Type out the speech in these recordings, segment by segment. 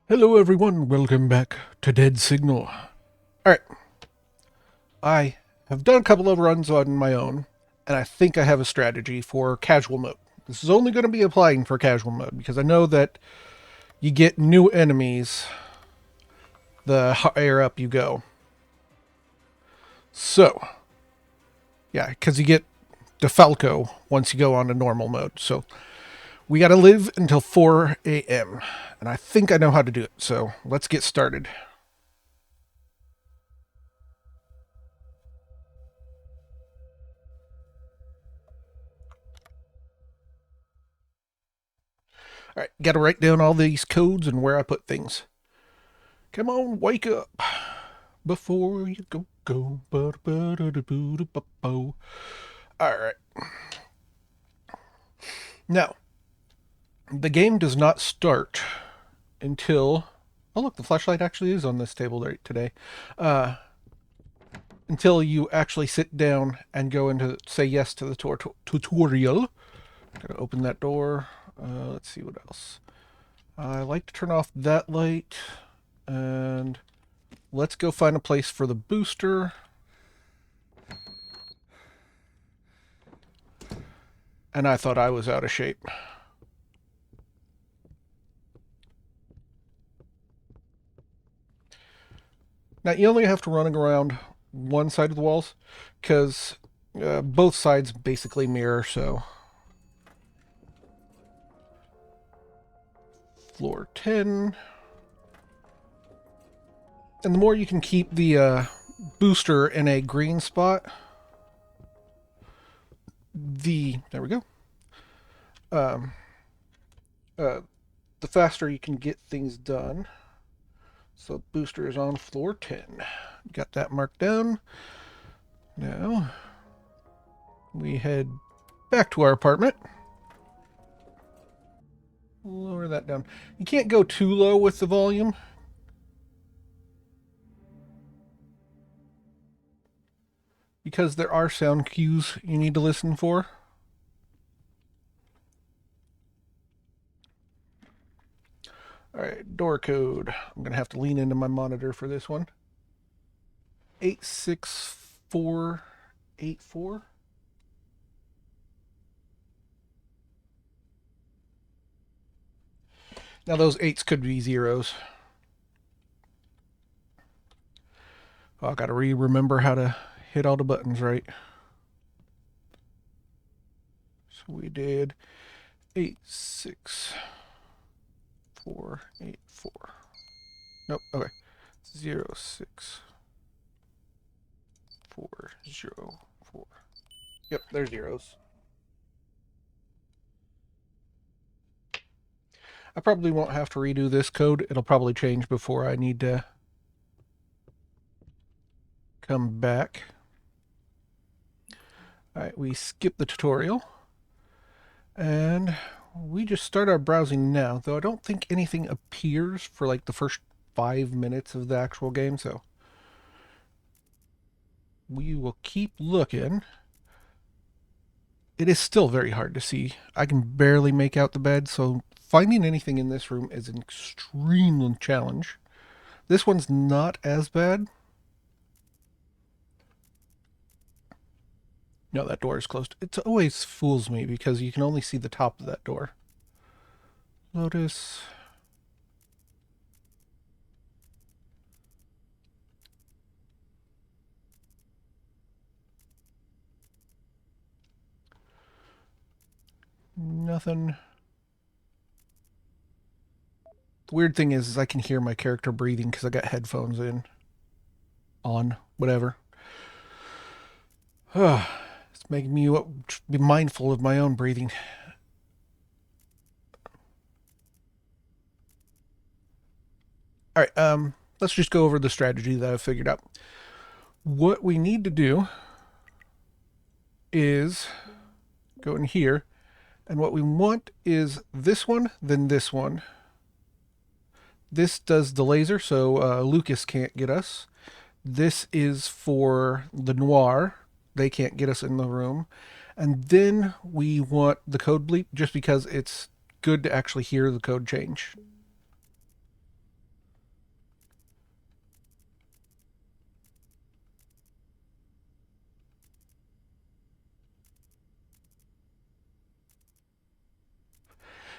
Hello everyone, welcome back to Dead Signal. Alright, I have done a couple of runs on my own, and I think I have a strategy for casual mode. This is only going to be applying for casual mode, because I know that you get new enemies the higher up you go. So, yeah, because you get Defalco once you go on to normal mode. So, we got to live until 4 a.m., and I think I know how to do it, so let's get started. All right, got to write down all these codes and where I put things. Come on, wake up before you go. All right. Now, the game does not start until. Oh, look, the flashlight actually is on this table right today. Uh, until you actually sit down and go into say yes to the tutorial. Gotta open that door. Let's see what else. I like to turn off that light, and let's go find a place for the booster. And I thought I was out of shape. Now, you only have to run around one side of the walls, because both sides basically mirror, so. Floor 10. And the more you can keep the booster in a green spot, there we go. Um, the faster you can get things done. So booster is on floor 10. Got that marked down. Now we head back to our apartment. Lower that down. You can't go too low with the volume, because there are sound cues you need to listen for. All right, door code. I'm going to have to lean into my monitor for this one. 86484. Now those 8s could be zeros. Oh, I got to remember how to hit all the buttons right. So we did 86484. Nope, okay. 06404. Yep, there's zeros. I probably won't have to redo this code. It'll probably change before I need to come back. All right, we skip the tutorial. And we just start our browsing now, though I don't think anything appears for like the first 5 minutes of the actual game, so we will keep looking. It is still very hard to see. I can barely make out the bed, so finding anything in this room is an extreme challenge. This one's not as bad. No, that door is closed. It always fools me because you can only see the top of that door. Lotus. Nothing. The weird thing is I can hear my character breathing because I got headphones in. On. Whatever. It's making me be mindful of my own breathing. All right, let's just go over the strategy that I've figured out. What we need to do is go in here, and what we want is this one, then this one. This does the laser, so Lucas can't get us. This is for the noir. They can't get us in the room. And then we want the code bleep just because it's good to actually hear the code change.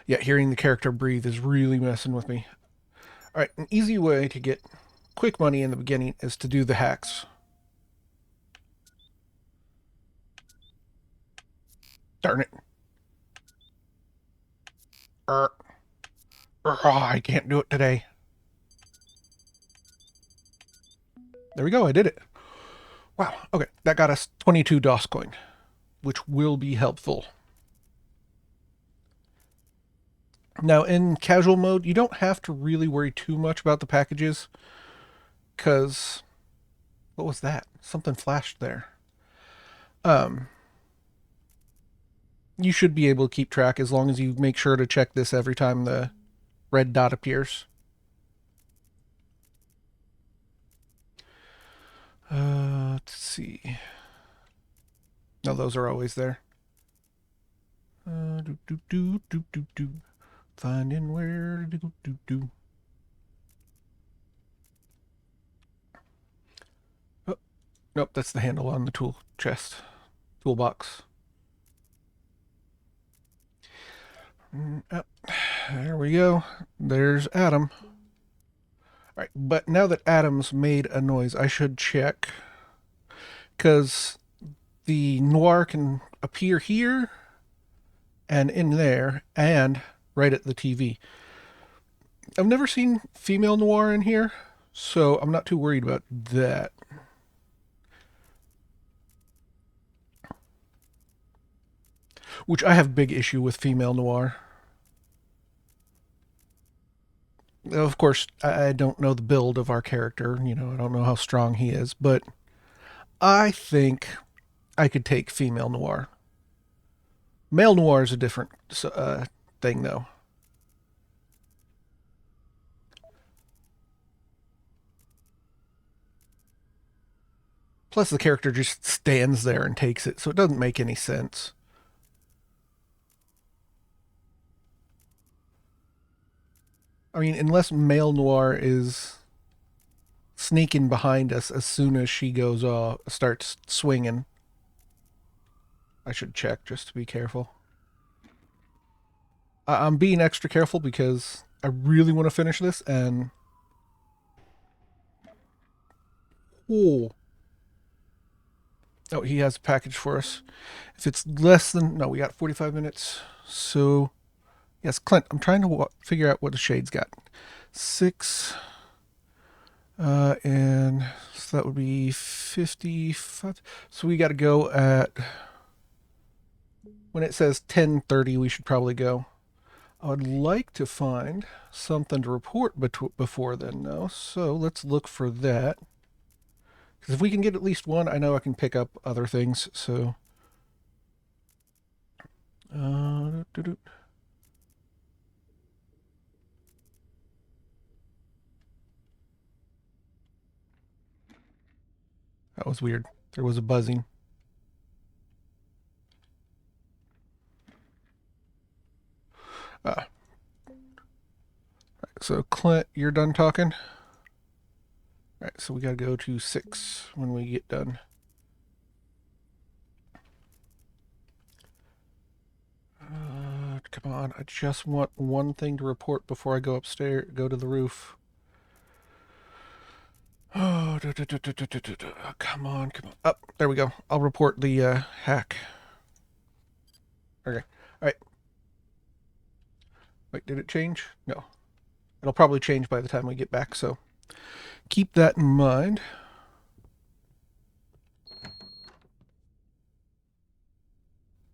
Yeah, hearing the character breathe is really messing with me. All right, an easy way to get quick money in the beginning is to do the hacks. Darn it. I can't do it today. There we go, I did it. Wow, okay, that got us 22 DOS coin, which will be helpful. Now, in casual mode, you don't have to really worry too much about the packages, because... What was that? Something flashed there. You should be able to keep track as long as you make sure to check this every time the red dot appears. Let's see. No, those are always there. Finding where to do. Oh, nope, that's the handle on the tool chest, toolbox. Oh, there we go. There's Adam. All right, but now that Adam's made a noise, I should check, because the noir can appear here and in there and right at the TV. I've never seen female noir in here, so I'm not too worried about that. Which I have big issue with female noir. Of course, I don't know the build of our character. You know, I don't know how strong he is, but I think I could take female noir. Male noir is a different thing, though. Plus, the character just stands there and takes it, so it doesn't make any sense. I mean, unless male noir is sneaking behind us as soon as she goes starts swinging. I should check just to be careful. I'm being extra careful because I really want to finish this, and oh, oh, he has a package for us. If it's less than no, we got 45 minutes. So yes, Clint, I'm trying to figure out what the shade's got. 6, and so that would be 55. So we got to go at when it says 10:30. We should probably go. I would like to find something to report before then, though. So let's look for that. Because if we can get at least one, I know I can pick up other things. So, that was weird. There was a buzzing. So Clint, you're done talking? Alright, so we gotta go to 6 when we get done. Come on, I just want one thing to report before I go upstairs, go to the roof. Oh, come on, come on. Up, there we go. I'll report the hack. Okay, alright. Wait, did it change? No. It'll probably change by the time we get back, so keep that in mind.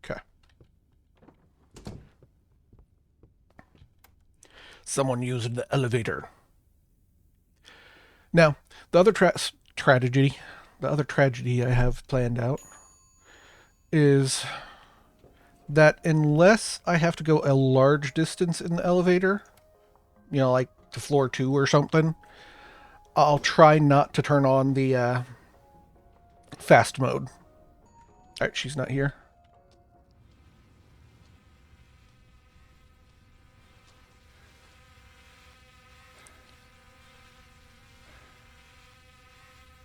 Okay. Someone used the elevator. Now, the other tragedy I have planned out is that unless I have to go a large distance in the elevator, you know, like to floor 2 or something, I'll try not to turn on the fast mode. Alright, she's not here.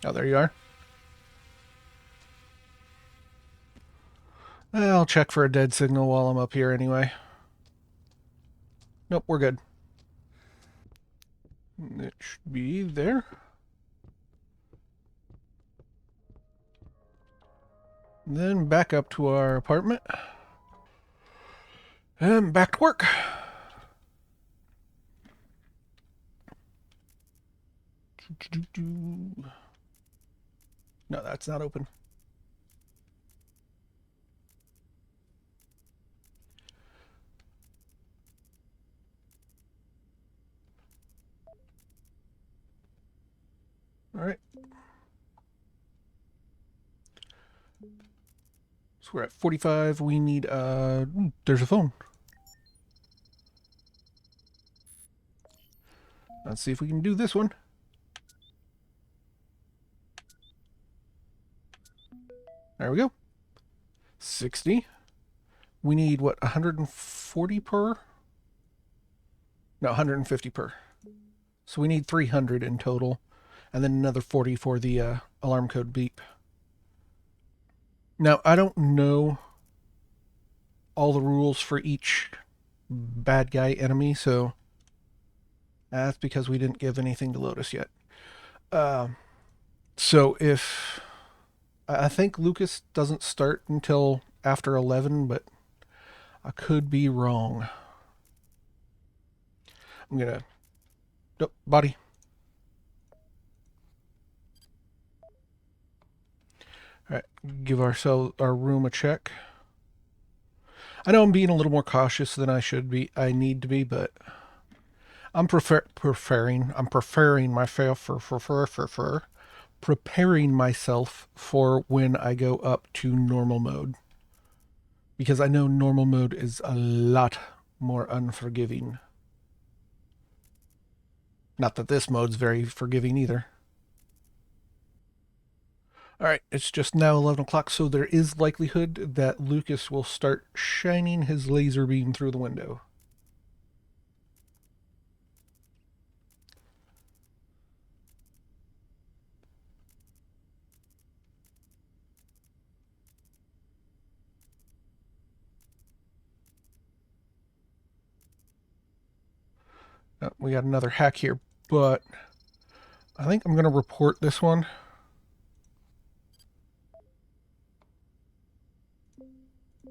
Oh, there you are. I'll check for a dead signal while I'm up here anyway. Nope, we're good. It should be there. Then back up to our apartment. And back to work. No, that's not open. All right. So we're at 45. We need, there's a phone. Let's see if we can do this one. There we go. 60. We need, what, 140 per? No, 150 per. So we need 300 in total. And then another 40 for the alarm code beep. Now, I don't know all the rules for each bad guy enemy, so that's because we didn't give anything to Lotus yet. So if... I think Lucas doesn't start until after 11, but I could be wrong. I'm gonna... Nope, body. Alright, give ourselves our room a check. I know I'm being a little more cautious than I should be. I need to be, but I'm preparing myself for when I go up to normal mode. Because I know normal mode is a lot more unforgiving. Not that this mode's very forgiving either. Alright, it's just now 11 o'clock, so there is likelihood that Lucas will start shining his laser beam through the window. We got another hack here, but I think I'm going to report this one.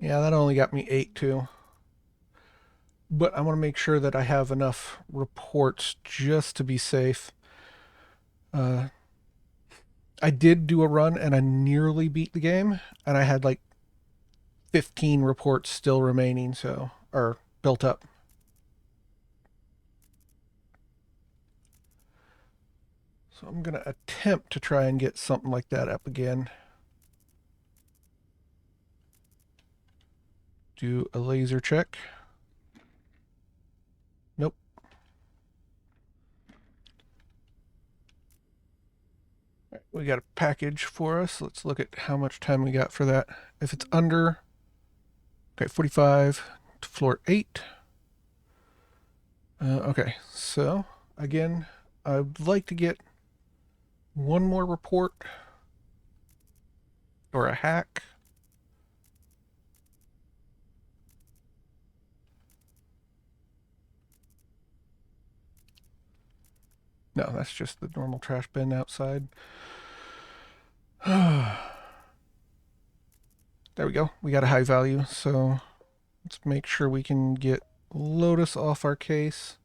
Yeah, that only got me 8 too. But I want to make sure that I have enough reports just to be safe. I did do a run and I nearly beat the game, and I had like 15 reports still remaining, so, or built up. So I'm going to attempt to try and get something like that up again. Do a laser check. Nope. Right, we got a package for us. Let's look at how much time we got for that. If it's under, okay, 45 to floor 8. Okay, so again, I'd like to get one more report or a hack. No, that's just the normal trash bin outside. There we go. We got a high value, so let's make sure we can get Lotus off our case.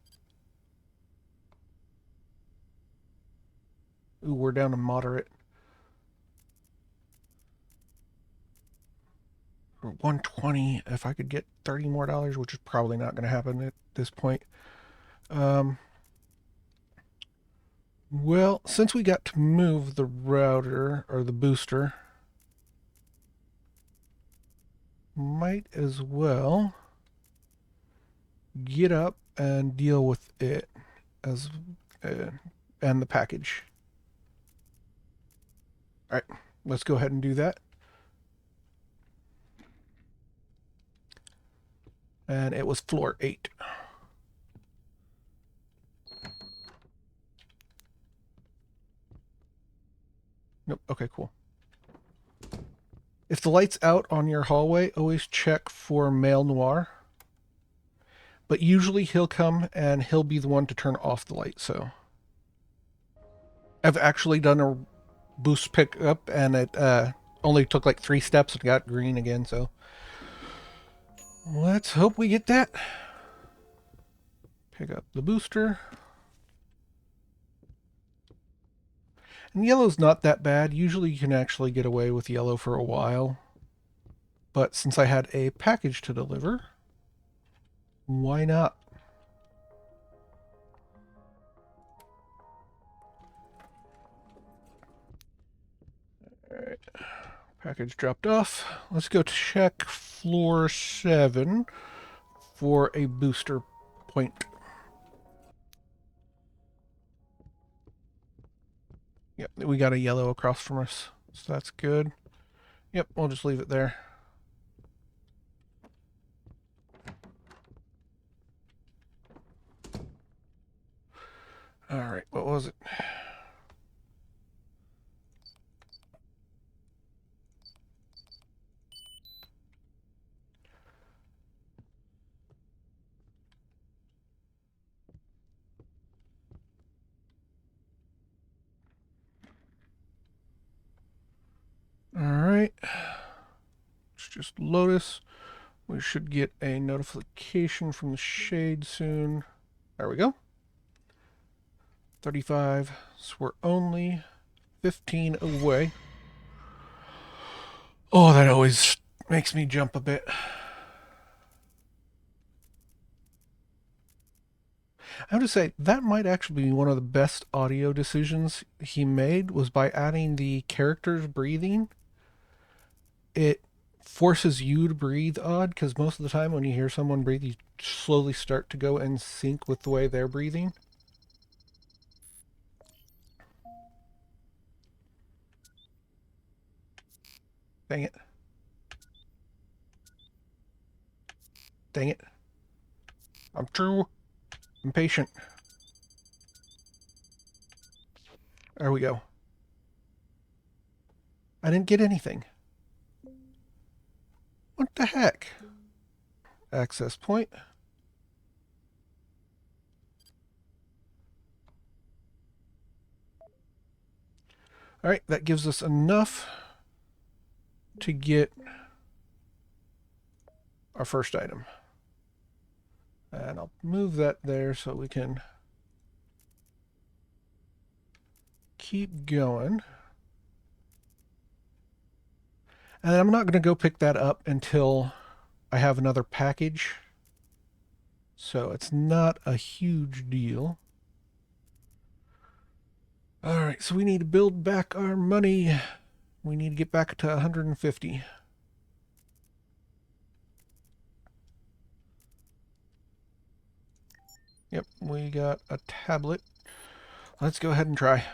Ooh, we're down to moderate. For 120, if I could get $30 more, which is probably not going to happen at this point. Well, since we got to move the router, or the booster, might as well get up and deal with it as and the package. All right, let's go ahead and do that. And it was floor 8. Nope. Okay, cool. If the light's out on your hallway, always check for male noir. But usually he'll come and he'll be the one to turn off the light. So I've actually done a boost pickup and it only took like 3 steps and got green again. So let's hope we get that. Pick up the booster. And yellow's not that bad. Usually you can actually get away with yellow for a while. But since I had a package to deliver, why not? Alright. Package dropped off. Let's go check floor 7 for a booster point. Yep, we got a yellow across from us, so that's good. Yep, we'll just leave it there. Alright, what was it? Alright. It's just Lotus. We should get a notification from the shade soon. There we go. 35. So we're only 15 away. Oh, that always makes me jump a bit. I have to say, that might actually be one of the best audio decisions he made, was by adding the characters breathing. It forces you to breathe odd, because most of the time when you hear someone breathe, you slowly start to go in sync with the way they're breathing. Dang it. Dang it. I'm too impatient. There we go. I didn't get anything. What the heck? Access point. Alright, that gives us enough to get our first item. And I'll move that there so we can keep going. And I'm not going to go pick that up until I have another package. So it's not a huge deal. Alright, so we need to build back our money. We need to get back to 150. Yep, we got a tablet. Let's go ahead and try.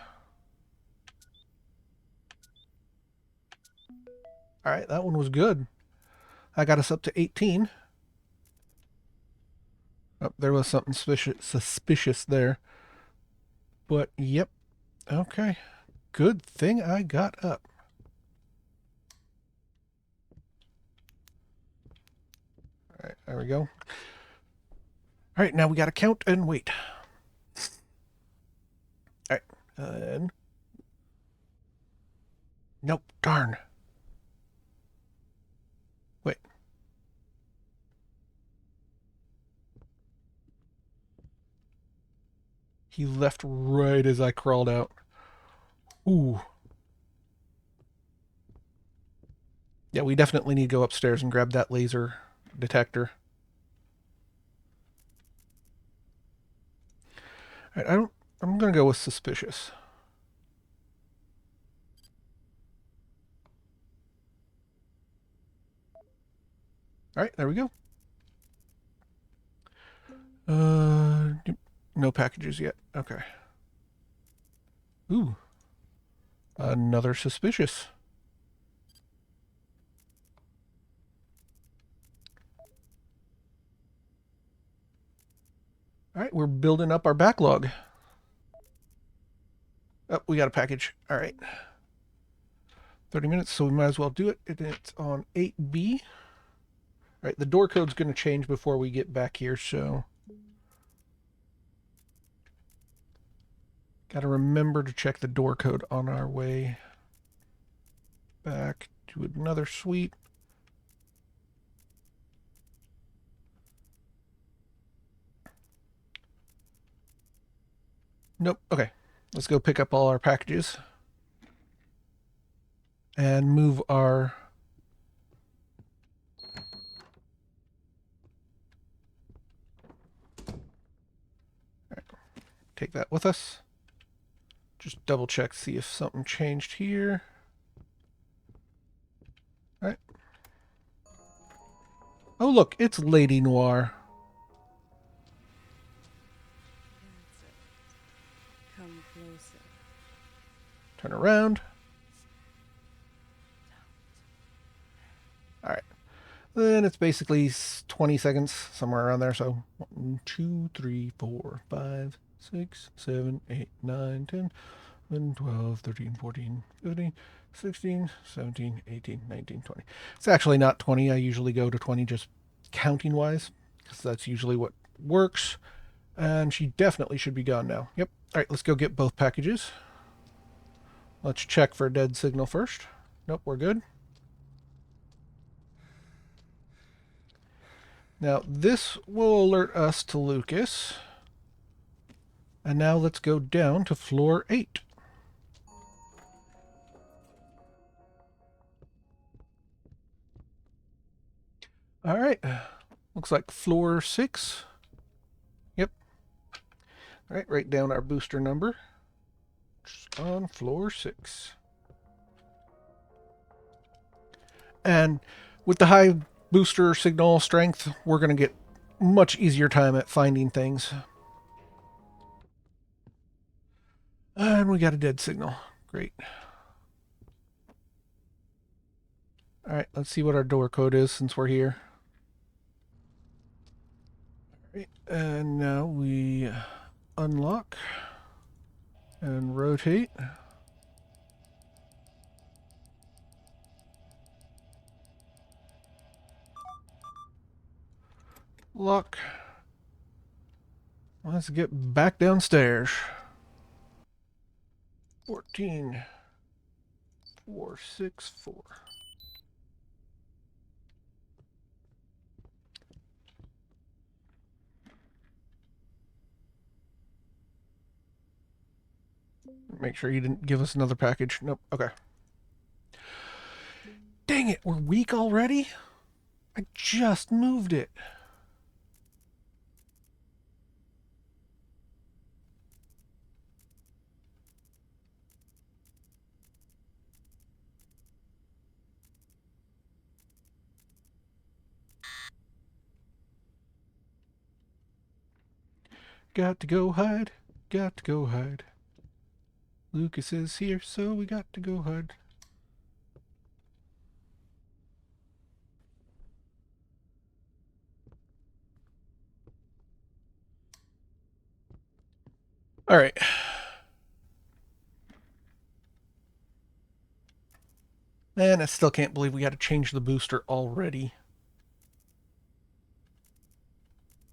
Alright, that one was good. I got us up to 18. Oh, there was something suspicious there. But, yep. Okay. Good thing I got up. Alright, there we go. Alright, now we gotta count and wait. Alright, and... Nope, darn. Wait. He left right as I crawled out. Ooh. Yeah, we definitely need to go upstairs and grab that laser detector. Alright, I'm gonna go with suspicious. Alright, there we go. No packages yet. Okay. Ooh. Another suspicious. Alright, we're building up our backlog. Oh, we got a package. Alright. 30 minutes, so we might as well do it. It's on 8B. Right, the door code's going to change before we get back here, so got to remember to check the door code on our way back to another suite. Nope. Okay. Let's go pick up all our packages and move our take that with us. Just double check, see if something changed here. All right. Oh, look, it's Lady Noir. Come closer. Turn around. All right. Then it's basically 20 seconds, somewhere around there. So 1, 2, 3, 4, 5, 6, 7, 8, 9, 10, 11, 12, 13, 14, 15, 16, 17, 18, 19, 20. It's actually not 20. I usually go to 20 just counting wise, because that's usually what works. And she definitely should be gone now. Yep. All right, let's go get both packages. Let's check for a dead signal first. Nope, we're good. Now, this will alert us to Lucas. And now let's go down to floor 8. All right. Looks like floor 6. Yep. All right, write down our booster number. Just on floor 6. And with the high booster signal strength, we're going to get much easier time at finding things. And we got a dead signal. Great. All right, let's see what our door code is since we're here. All right, and now we unlock and rotate. Lock. Let's get back downstairs. 14, 4, 6, 4. Make sure you didn't give us another package. Nope. Okay. Dang it, we're weak already? I just moved it. Got to go hide. Got to go hide. Lucas is here, so we got to go hide. All right. Man, I still can't believe we got to change the booster already.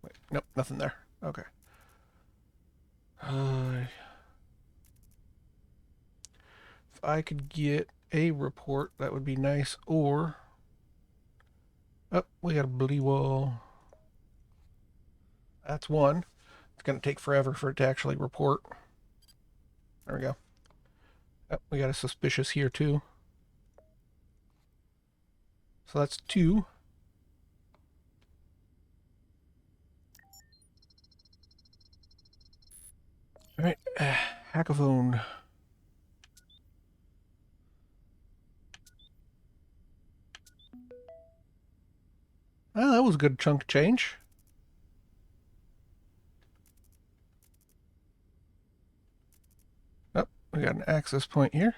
Wait, nope, nothing there. Okay. If I could get a report, that would be nice. Or, oh, we got a bloody wall. That's one. It's going to take forever for it to actually report. There we go. Oh, we got a suspicious here too. So that's 2. All right, hackaphone. Well, that was a good chunk of change. Oh, we got an access point here.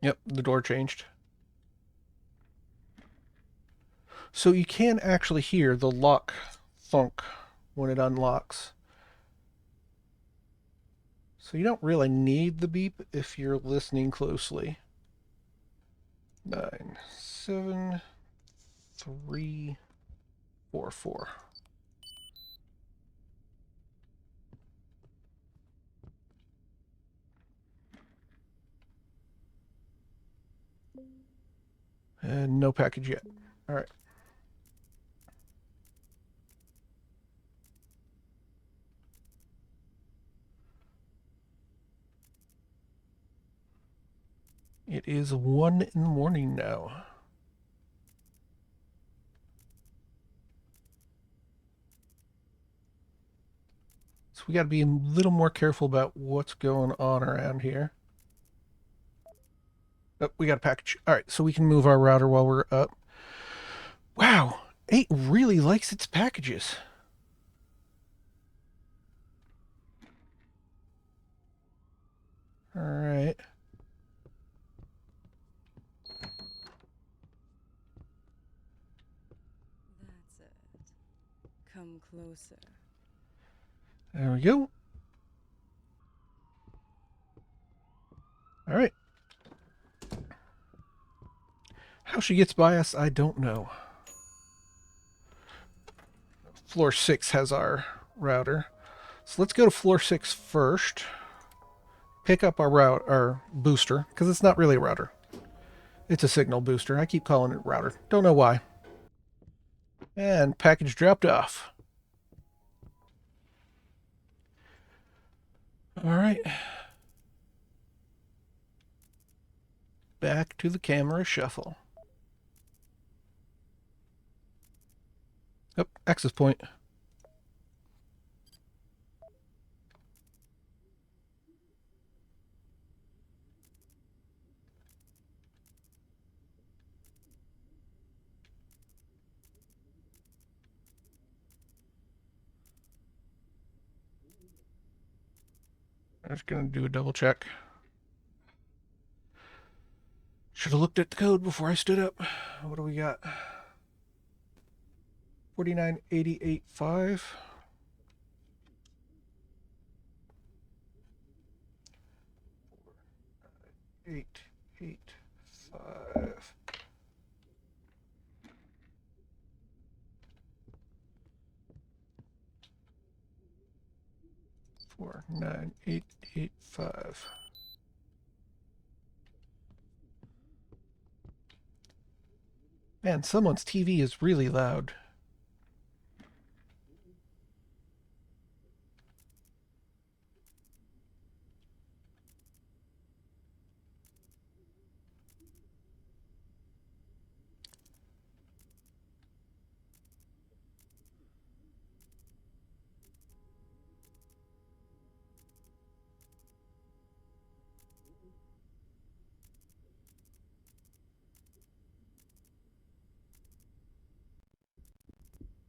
Yep, the door changed. So you can actually hear the lock thunk when it unlocks. So you don't really need the beep if you're listening closely. 97344. And no package yet. All right. It is 1 in the morning now. So we got to be a little more careful about what's going on around here. Oh, we got a package. All right, so we can move our router while we're up. Wow, 8 really likes its packages. All right. That's it. Come closer. There we go. All right. How she gets by us, I don't know. Floor 6 has our router. So let's go to floor 6 first. Pick up our booster, because it's not really a router. It's a signal booster. I keep calling it router. Don't know why. And package dropped off. All right. Back to the camera shuffle. Oh, access point. I'm just going to do a double check. Should have looked at the code before I stood up. What do we got? 49885. 885. 49885. Man, someone's TV is really loud.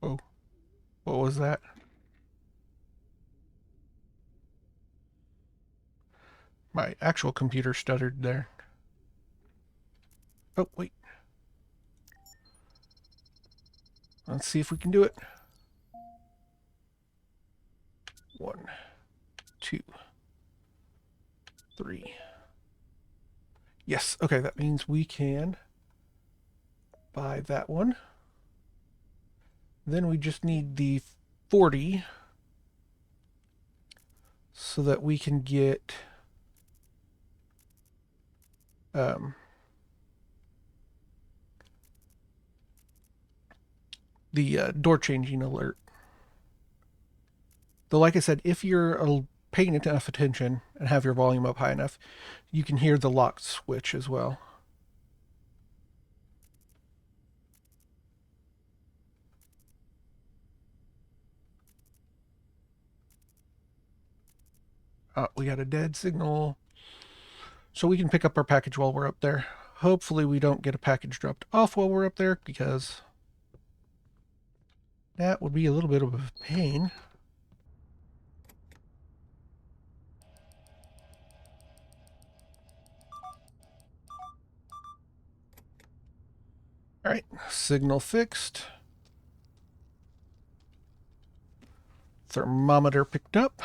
Oh, what was that? My actual computer stuttered there. Oh, wait. Let's see if we can do it. 1, 2, 3. Yes, okay, that means we can buy that one. Then we just need the 40 so that we can get the door changing alert. Though, like I said, if you're paying enough attention and have your volume up high enough, you can hear the lock switch as well. We got a dead signal. So we can pick up our package while we're up there. Hopefully we don't get a package dropped off while we're up there, because that would be a little bit of a pain. All right, signal fixed. Thermometer picked up.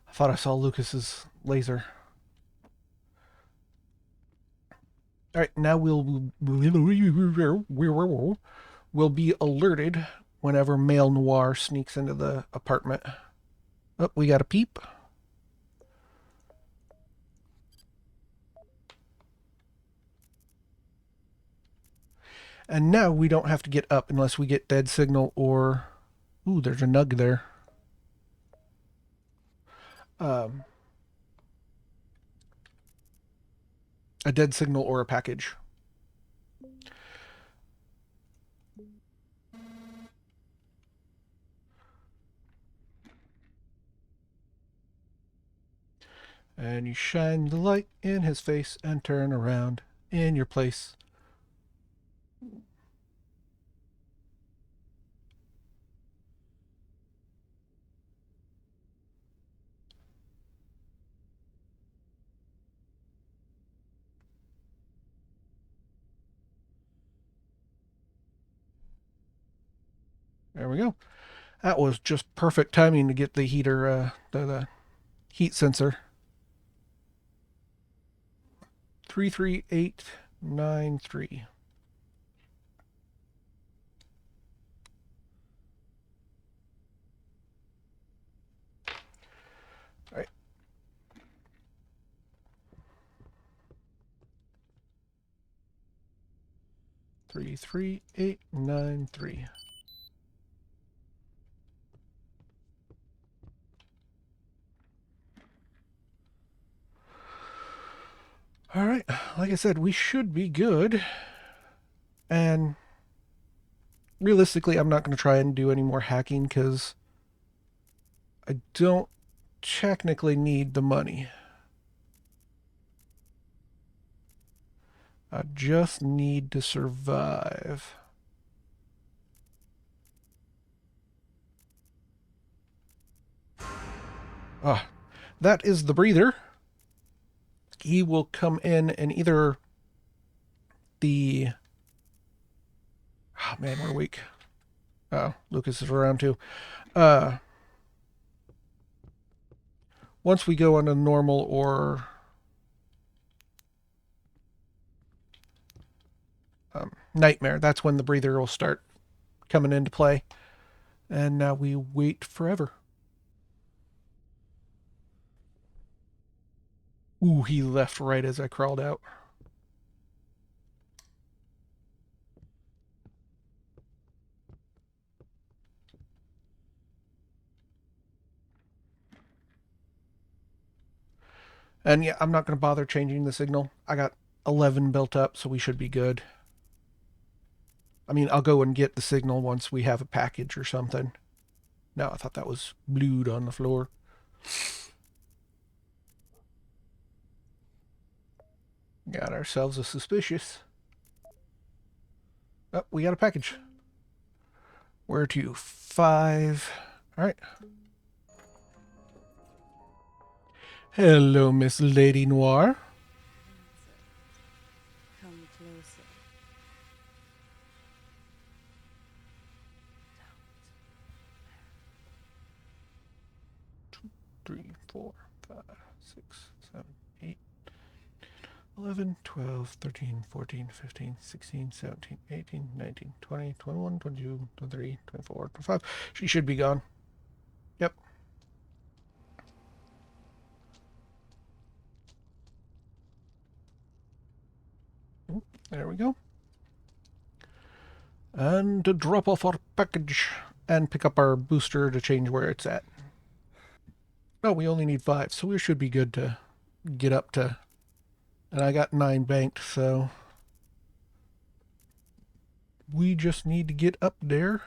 I thought I saw Lucas's laser. All right, now we'll be alerted whenever Male Noir sneaks into the apartment. Oh, we got a peep. And now we don't have to get up unless we get dead signal or... Ooh, there's a nug there. A dead signal or a package. And you shine the light in his face and turn around in your place. There we go. That was just perfect timing to get the heater, the heat sensor. 33893. All right. Three, 33893. All right. Like I said, we should be good. And realistically, I'm not going to try and do any more hacking because I don't technically need the money. I just need to survive. Ah, that is the breather. He will come in and either the... Oh, man, we're weak. Oh, Lucas is around too. Once we go on a normal or nightmare, that's when the breather will start coming into play. And now we wait forever. Ooh, he left right as I crawled out. And yeah, I'm not going to bother changing the signal. I got 11 built up, so we should be good. I mean, I'll go and get the signal once we have a package or something. No, I thought that was blood on the floor. Got ourselves a suspicious. Oh, we got a package. Where to? 5. All right. Hello, Miss Lady Noir. Come closer. 3, 4, 5, 6, 7, 8, 11, 12, 13, 14, 15, 16, 17, 18, 19, 20, 21, 22, 23, 24, 25. She should be gone. Yep. There we go. And to drop off our package and pick up our booster to change where it's at. Oh, we only need 5, so we should be good to get up to... And I got 9 banked, so... We just need to get up there.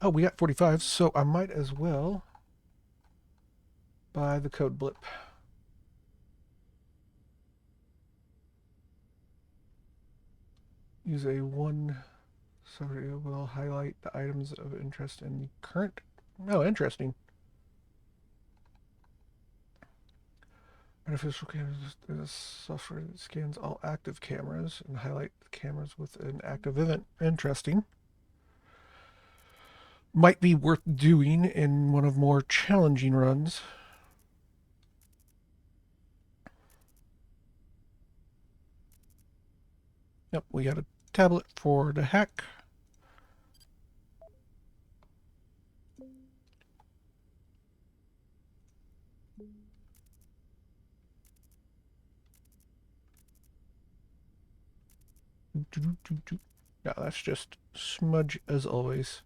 Oh, we got 45, so I might as well buy the code blip. Use a 1 summary will highlight the items of interest in the current... Oh, interesting. Artificial cameras is a software that scans all active cameras and highlight the cameras with an active event. Interesting. might be worth doing in one of more challenging runs. Yep, we got a tablet for the hack. No, that's just smudge as always.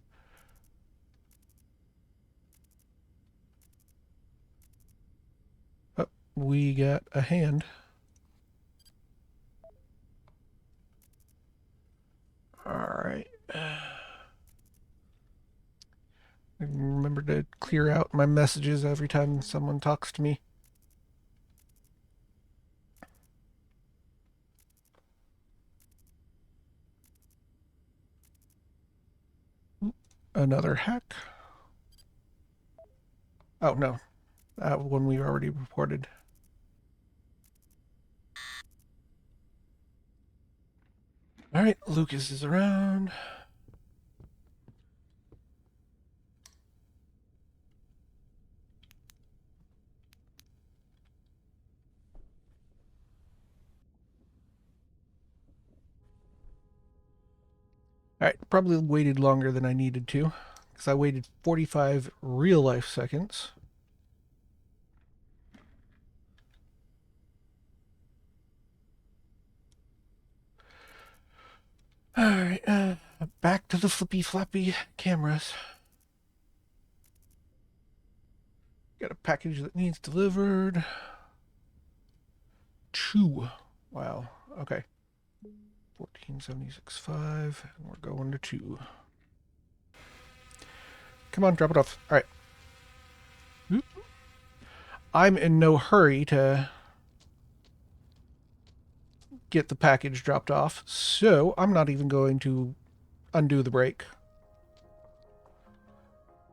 Oh, we got a hand. Alright. Remember to clear out my messages every time someone talks to me. Another hack. Oh, no. That one we already reported. Alright, Lucas is around. Alright, probably waited longer than I needed to, because I waited 45 real life seconds. Alright, back to the flippy floppy cameras. Got a package that needs delivered. 2. Wow, okay. 1476.5, and we're going to 2. Come on, drop it off. Alright. I'm in no hurry to get the package dropped off, so I'm not even going to undo the brake.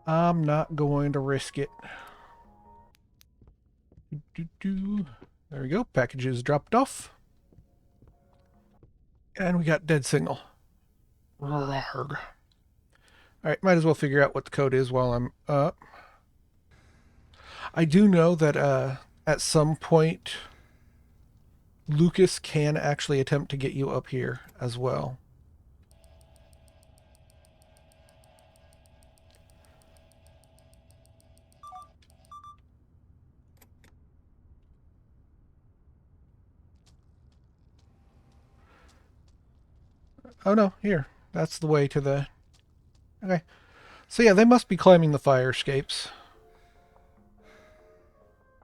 I'm not going to risk it. There we go. Package is dropped off. And we got dead signal. Alright, might as well figure out what the code is while I'm up. I do know that at some point Lucas can actually attempt to get you up here as well. Oh no, here. That's the way to the... Okay. So yeah, they must be climbing the fire escapes.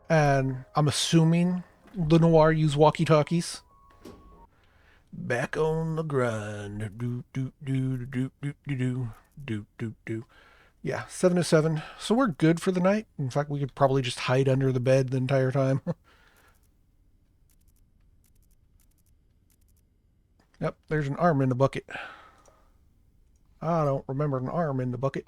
And I'm assuming the Noir use walkie-talkies. Back on the grind. Do, do, do, do, do, do, do, do, do, do. Yeah, 7 to 7. So we're good for the night. In fact, we could probably just hide under the bed the entire time. Yep, there's an arm in the bucket. I don't remember an arm in the bucket.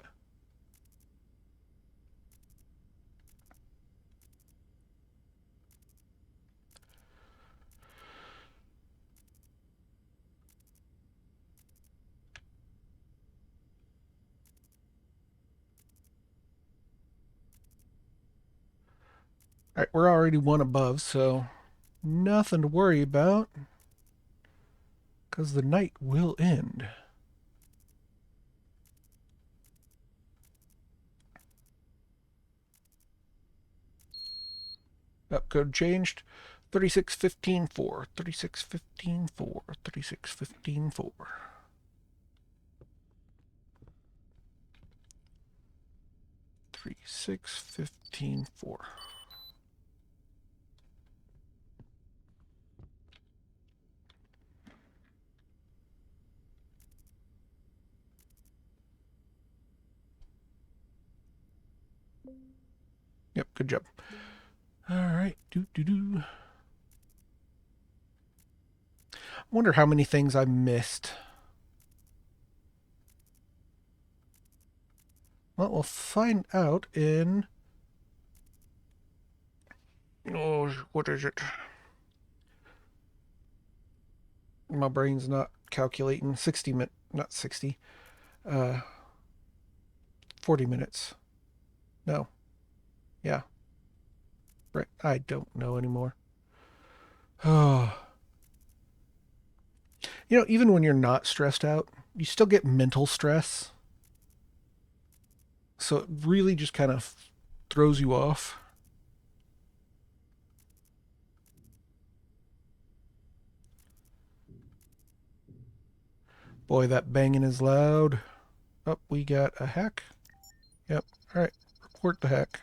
Alright, we're already one above, so nothing to worry about. Because the night will end. Up code changed. 3615.4. 3615.4. 3615.4. 3615.4. Yep, good job. Alright, do. I wonder how many things I missed. Well, we'll find out in... Oh, what is it? My brain's not calculating. 60 minutes, not 60. 40 minutes. No. Yeah. Right. I don't know anymore. Oh. You know, even when you're not stressed out, you still get mental stress. So it really just kind of throws you off. Boy, that banging is loud. Oh, we got a hack. Yep. All right. Report the hack.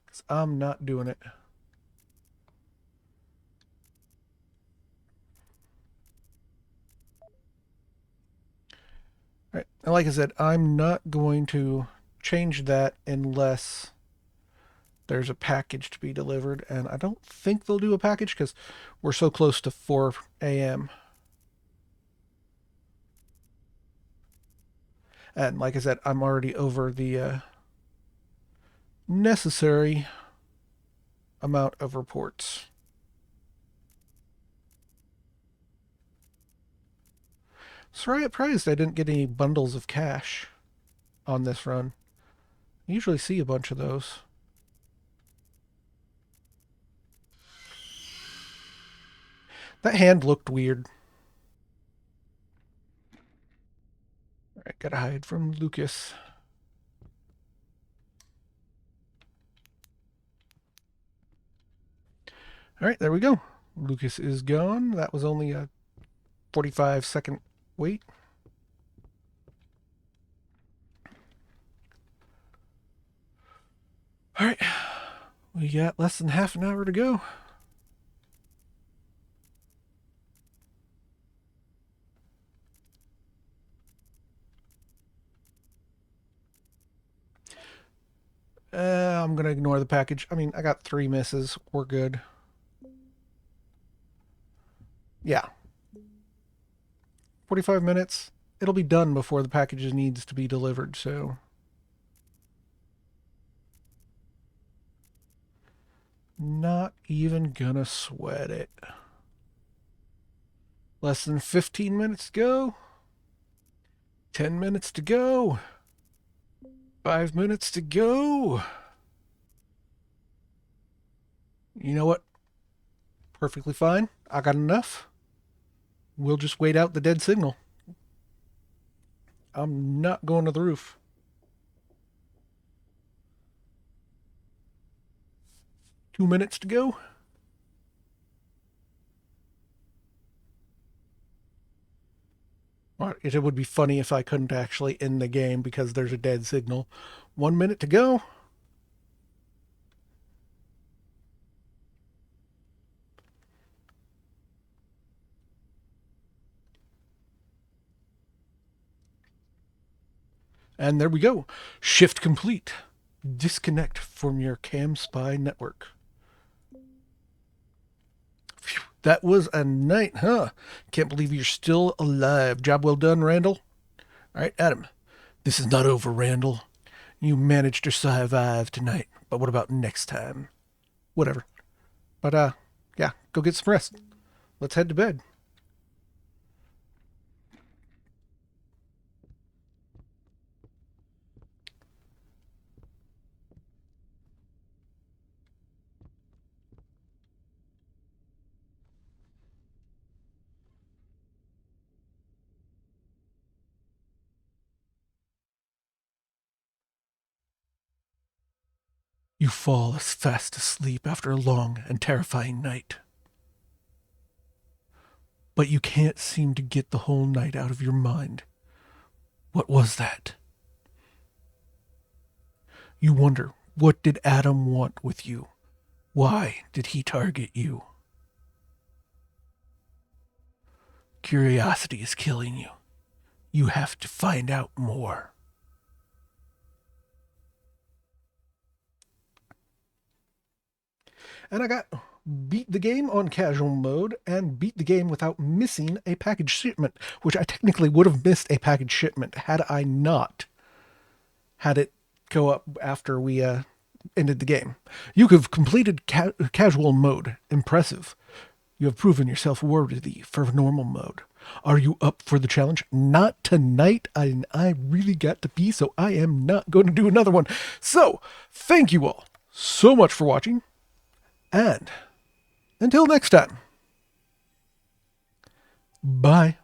Because I'm not doing it. All right. And like I said, I'm not going to change that unless there's a package to be delivered. And I don't think they'll do a package because we're so close to 4 a.m. And like I said, I'm already over the necessary amount of reports. Surprised I didn't get any bundles of cash on this run. I usually see a bunch of those. That hand looked weird. Alright, gotta hide from Lucas. Alright, there we go. Lucas is gone. That was only a 45-second wait. Alright, we got less than half an hour to go. I'm gonna ignore the package. I mean, I got 3 misses. We're good. Yeah. 45 minutes. It'll be done before the package needs to be delivered, so. Not even gonna sweat it. Less than 15 minutes to go. 10 minutes to go. 5 minutes to go. You know what? Perfectly fine. I got enough. We'll just wait out the dead signal. I'm not going to the roof. Two minutes to go. It would be funny if I couldn't actually end the game because there's a dead signal. 1 minute to go. And there we go. Shift complete. Disconnect from your CamSpy network. Phew, that was a night, huh? Can't believe you're still alive. Job well done, Randall. All right, Adam. This is not over, Randall. You managed to survive tonight, but what about next time? Whatever. But yeah, go get some rest. Let's head to bed. You fall as fast asleep after a long and terrifying night. But you can't seem to get the whole night out of your mind. What was that? You wonder, what did Adam want with you? Why did he target you? Curiosity is killing you. You have to find out more. And I got beat the game on casual mode and beat the game without missing a package shipment, which I technically would have missed a package shipment had I not had it go up after we ended the game. You have completed casual mode. Impressive. You have proven yourself worthy for normal mode. Are you up for the challenge? Not tonight. I really got to pee, so I am not going to do another one. So, thank you all so much for watching. And until next time, bye.